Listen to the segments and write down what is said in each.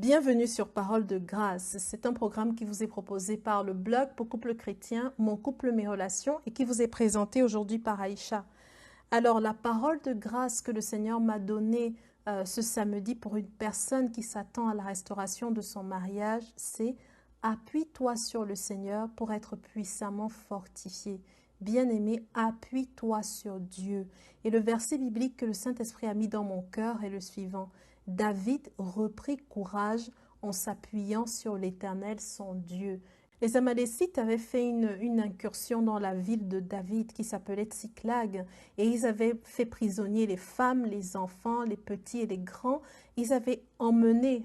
Bienvenue sur Parole de Grâce. C'est un programme qui vous est proposé par le blog pour couples chrétiens, Mon couple, mes relations, et qui vous est présenté aujourd'hui par Aïcha. Alors, la parole de grâce que le Seigneur m'a donnée ce samedi pour une personne qui s'attend à la restauration de son mariage, c'est « Appuie-toi sur le Seigneur pour être puissamment fortifié ». Bien-aimé, appuie-toi sur Dieu. Et le verset biblique que le Saint-Esprit a mis dans mon cœur est le suivant. David reprit courage en s'appuyant sur l'Éternel, son Dieu. Les Amalécites avaient fait une incursion dans la ville de David qui s'appelait Tsiklag et ils avaient fait prisonnier les femmes, les enfants, les petits et les grands. Ils avaient emmené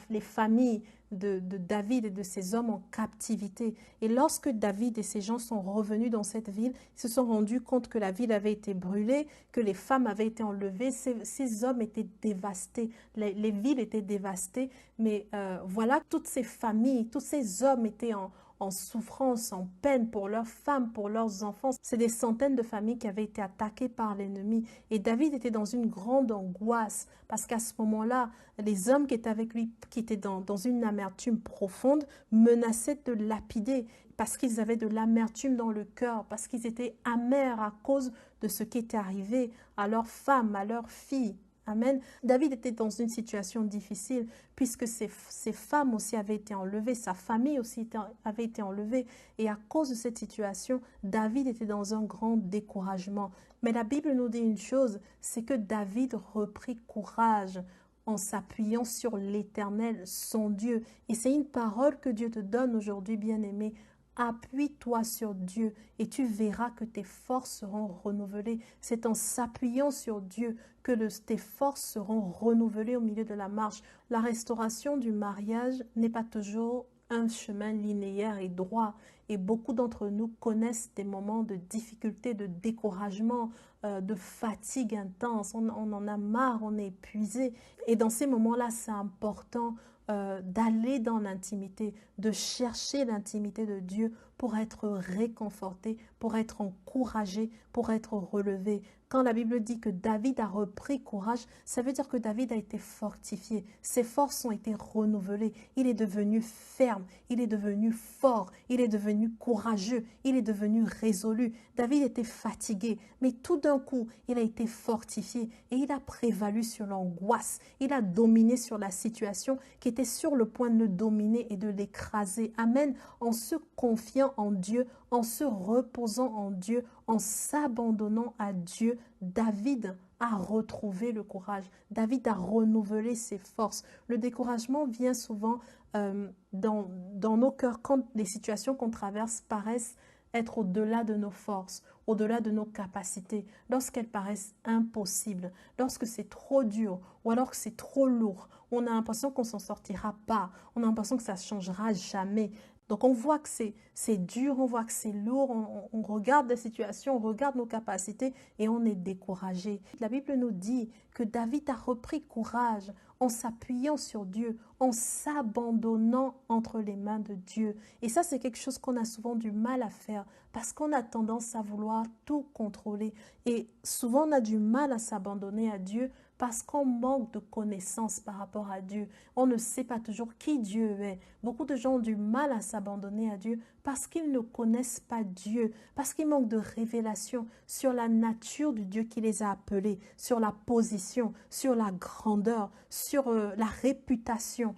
les familles de David et de ses hommes en captivité. Et lorsque David et ses gens sont revenus dans cette ville, ils se sont rendus compte que la ville avait été brûlée, que les femmes avaient été enlevées, ces hommes étaient dévastés, les villes étaient dévastées, mais voilà, toutes ces familles, tous ces hommes étaient en souffrance, en peine pour leurs femmes, pour leurs enfants. C'est des centaines de familles qui avaient été attaquées par l'ennemi. Et David était dans une grande angoisse parce qu'à ce moment-là, les hommes qui étaient avec lui, qui étaient dans une amertume profonde, menaçaient de le lapider parce qu'ils avaient de l'amertume dans le cœur, parce qu'ils étaient amers à cause de ce qui était arrivé à leurs femmes, à leurs filles. Amen. David était dans une situation difficile puisque ses femmes aussi avaient été enlevées, sa famille aussi avait été enlevée. Et à cause de cette situation, David était dans un grand découragement. Mais la Bible nous dit une chose, c'est que David reprit courage en s'appuyant sur l'Éternel, son Dieu. Et c'est une parole que Dieu te donne aujourd'hui, bien-aimé. Appuie-toi sur Dieu et tu verras que tes forces seront renouvelées. C'est en s'appuyant sur Dieu que tes forces seront renouvelées au milieu de la marche. La restauration du mariage n'est pas toujours un chemin linéaire et droit. Et beaucoup d'entre nous connaissent des moments de difficulté, de découragement, de fatigue intense. On en a marre, on est épuisé. Et dans ces moments-là, c'est important d'aller dans l'intimité, de chercher l'intimité de Dieu pour être réconforté, pour être encouragé, pour être relevé. Quand la Bible dit que David a repris courage, ça veut dire que David a été fortifié. Ses forces ont été renouvelées. Il est devenu ferme, il est devenu fort, il est devenu courageux, il est devenu résolu. David était fatigué, mais tout d'un coup, il a été fortifié et il a prévalu sur l'angoisse. Il a dominé sur la situation qui était sur le point de le dominer et de l'écraser. Amen. En se confiant en Dieu, en se reposant en Dieu, en s'abandonnant à Dieu, David a retrouvé le courage. David a renouvelé ses forces. Le découragement vient souvent dans nos cœurs quand les situations qu'on traverse paraissent être au-delà de nos forces, au-delà de nos capacités, lorsqu'elles paraissent impossibles, lorsque c'est trop dur ou alors que c'est trop lourd, on a l'impression qu'on ne s'en sortira pas, on a l'impression que ça ne changera jamais. Donc on voit que c'est dur, on voit que c'est lourd, on regarde la situation, on regarde nos capacités et on est découragé. La Bible nous dit que David a repris courage en s'appuyant sur Dieu, en s'abandonnant entre les mains de Dieu. Et ça, c'est quelque chose qu'on a souvent du mal à faire parce qu'on a tendance à vouloir tout contrôler. Et souvent, on a du mal à s'abandonner à Dieu parce qu'on manque de connaissances par rapport à Dieu. On ne sait pas toujours qui Dieu est. Beaucoup de gens ont du mal à s'abandonner à Dieu parce qu'ils ne connaissent pas Dieu, parce qu'ils manquent de révélation sur la nature du Dieu qui les a appelés, sur la position, sur la grandeur, sur la réputation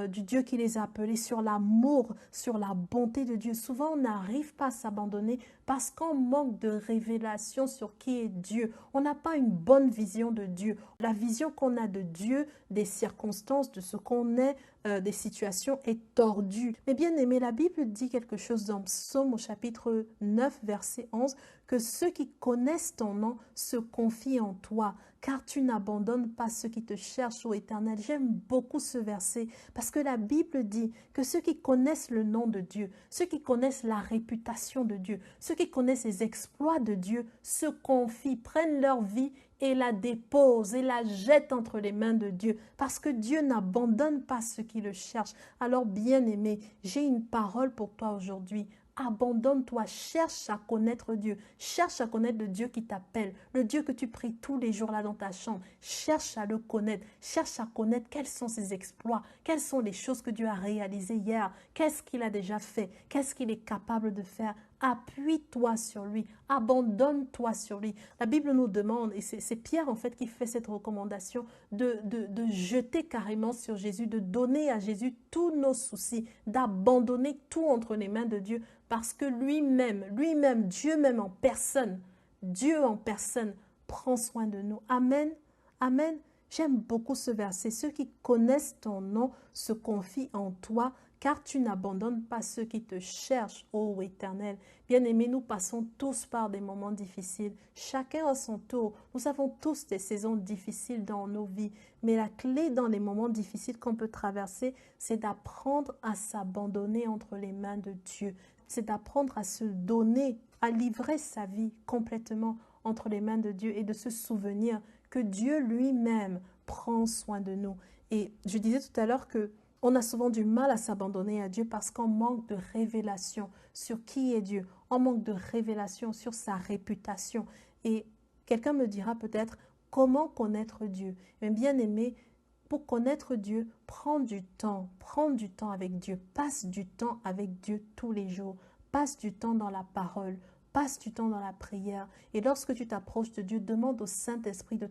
du Dieu qui les a appelés, sur l'amour, sur la bonté de Dieu. Souvent, on n'arrive pas à s'abandonner parce qu'on manque de révélation sur qui est Dieu. On n'a pas une bonne vision de Dieu. La vision qu'on a de Dieu, des circonstances, de ce qu'on est, des situations est tordue. Mais bien aimé, la Bible dit quelque chose dans Psaume au chapitre 9, verset 11, que ceux qui connaissent ton nom se confient en toi, car tu n'abandonnes pas ceux qui te cherchent, ô Éternel. J'aime beaucoup ce verset parce que la Bible dit que ceux qui connaissent le nom de Dieu, ceux qui connaissent la réputation de Dieu, ceux qui connaissent les exploits de Dieu, se confient, prennent leur vie et la déposent et la jettent entre les mains de Dieu parce que Dieu n'abandonne pas ceux qui le cherchent. Alors bien-aimé, j'ai une parole pour toi aujourd'hui. abandonne-toi, cherche à connaître Dieu, cherche à connaître le Dieu qui t'appelle, le Dieu que tu pries tous les jours là dans ta chambre, cherche à le connaître, cherche à connaître quels sont ses exploits, quelles sont les choses que Dieu a réalisées hier, qu'est-ce qu'il a déjà fait, qu'est-ce qu'il est capable de faire. Appuie-toi sur lui, abandonne-toi sur lui. La Bible nous demande, et c'est Pierre en fait qui fait cette recommandation, de jeter carrément sur Jésus, de donner à Jésus tous nos soucis, d'abandonner tout entre les mains de Dieu, parce que lui-même, Dieu même Dieu en personne prend soin de nous. Amen, amen. J'aime beaucoup ce verset. Ceux qui connaissent ton nom se confient en toi, car tu n'abandonnes pas ceux qui te cherchent, ô Éternel. Bien-aimés, nous passons tous par des moments difficiles. Chacun à son tour. Nous avons tous des saisons difficiles dans nos vies. Mais la clé dans les moments difficiles qu'on peut traverser, c'est d'apprendre à s'abandonner entre les mains de Dieu. C'est d'apprendre à se donner, à livrer sa vie complètement entre les mains de Dieu et de se souvenir que Dieu lui-même prend soin de nous. Et je disais tout à l'heure que on a souvent du mal à s'abandonner à Dieu parce qu'on manque de révélation sur qui est Dieu. On manque de révélation sur sa réputation. Et quelqu'un me dira peut-être, comment connaître Dieu? Bien aimé, pour connaître Dieu, prends du temps avec Dieu. Passe du temps avec Dieu tous les jours. Passe du temps dans la parole. Passe du temps dans la prière. Et lorsque tu t'approches de Dieu, demande au Saint-Esprit de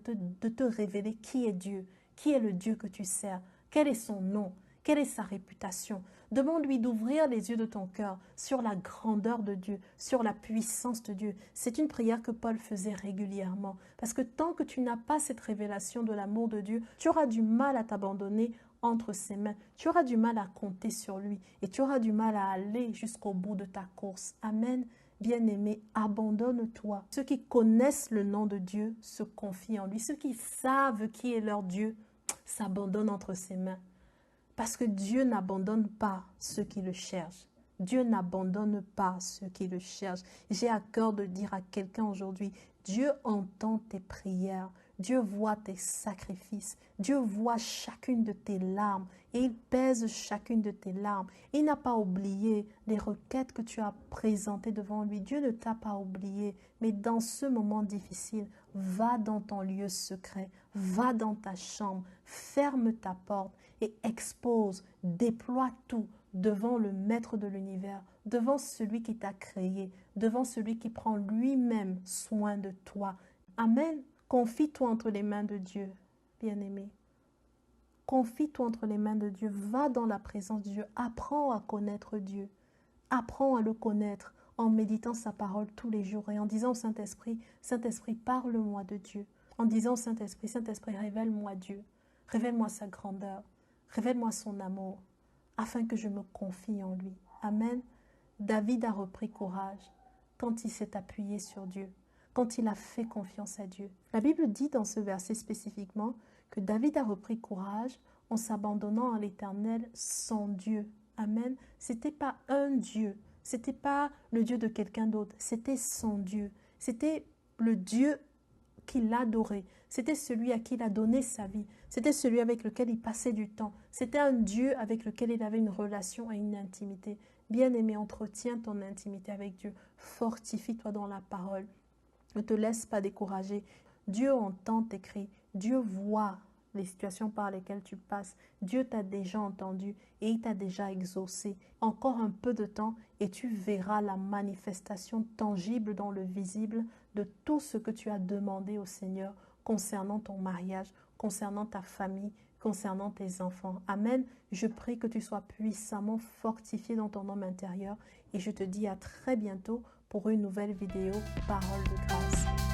te révéler qui est Dieu. Qui est le Dieu que tu sers? Quel est son nom? Quelle est sa réputation? Demande-lui d'ouvrir les yeux de ton cœur sur la grandeur de Dieu, sur la puissance de Dieu. C'est une prière que Paul faisait régulièrement. Parce que tant que tu n'as pas cette révélation de l'amour de Dieu, tu auras du mal à t'abandonner entre ses mains. Tu auras du mal à compter sur lui et tu auras du mal à aller jusqu'au bout de ta course. Amen. Bien-aimé, abandonne-toi. Ceux qui connaissent le nom de Dieu se confient en lui. Ceux qui savent qui est leur Dieu s'abandonnent entre ses mains. Parce que Dieu n'abandonne pas ceux qui le cherchent. Dieu n'abandonne pas ceux qui le cherchent. J'ai à cœur de dire à quelqu'un aujourd'hui, Dieu entend tes prières. Dieu voit tes sacrifices. Dieu voit chacune de tes larmes et il pèse chacune de tes larmes. Il n'a pas oublié les requêtes que tu as présentées devant lui. Dieu ne t'a pas oublié. Mais dans ce moment difficile, va dans ton lieu secret, va dans ta chambre, ferme ta porte et expose, déploie tout devant le maître de l'univers, devant celui qui t'a créé, devant celui qui prend lui-même soin de toi. Amen. Confie-toi entre les mains de Dieu, bien-aimé. Confie-toi entre les mains de Dieu. Va dans la présence de Dieu. Apprends à connaître Dieu. Apprends à le connaître en méditant sa parole tous les jours et en disant au Saint-Esprit, Saint-Esprit, parle-moi de Dieu. En disant au Saint-Esprit, Saint-Esprit, révèle-moi Dieu. Révèle-moi sa grandeur. Révèle-moi son amour, afin que je me confie en lui. Amen. David a repris courage quand il s'est appuyé sur Dieu, quand il a fait confiance à Dieu. La Bible dit dans ce verset spécifiquement que David a repris courage en s'abandonnant à l'Éternel, son Dieu. Amen. C'était pas un Dieu, c'était pas le Dieu de quelqu'un d'autre, c'était son Dieu. C'était le Dieu qu'il adorait. C'était celui à qui il a donné sa vie. C'était celui avec lequel il passait du temps. C'était un Dieu avec lequel il avait une relation et une intimité. Bien-aimé, entretiens ton intimité avec Dieu. Fortifie-toi dans la parole. Ne te laisse pas décourager. Dieu entend tes cris. Dieu voit les situations par lesquelles tu passes. Dieu t'a déjà entendu et il t'a déjà exaucé. Encore un peu de temps et tu verras la manifestation tangible dans le visible de tout ce que tu as demandé au Seigneur concernant ton mariage, concernant ta famille, concernant tes enfants. Amen. Je prie que tu sois puissamment fortifié dans ton homme intérieur et je te dis à très bientôt pour une nouvelle vidéo Parole de grâce.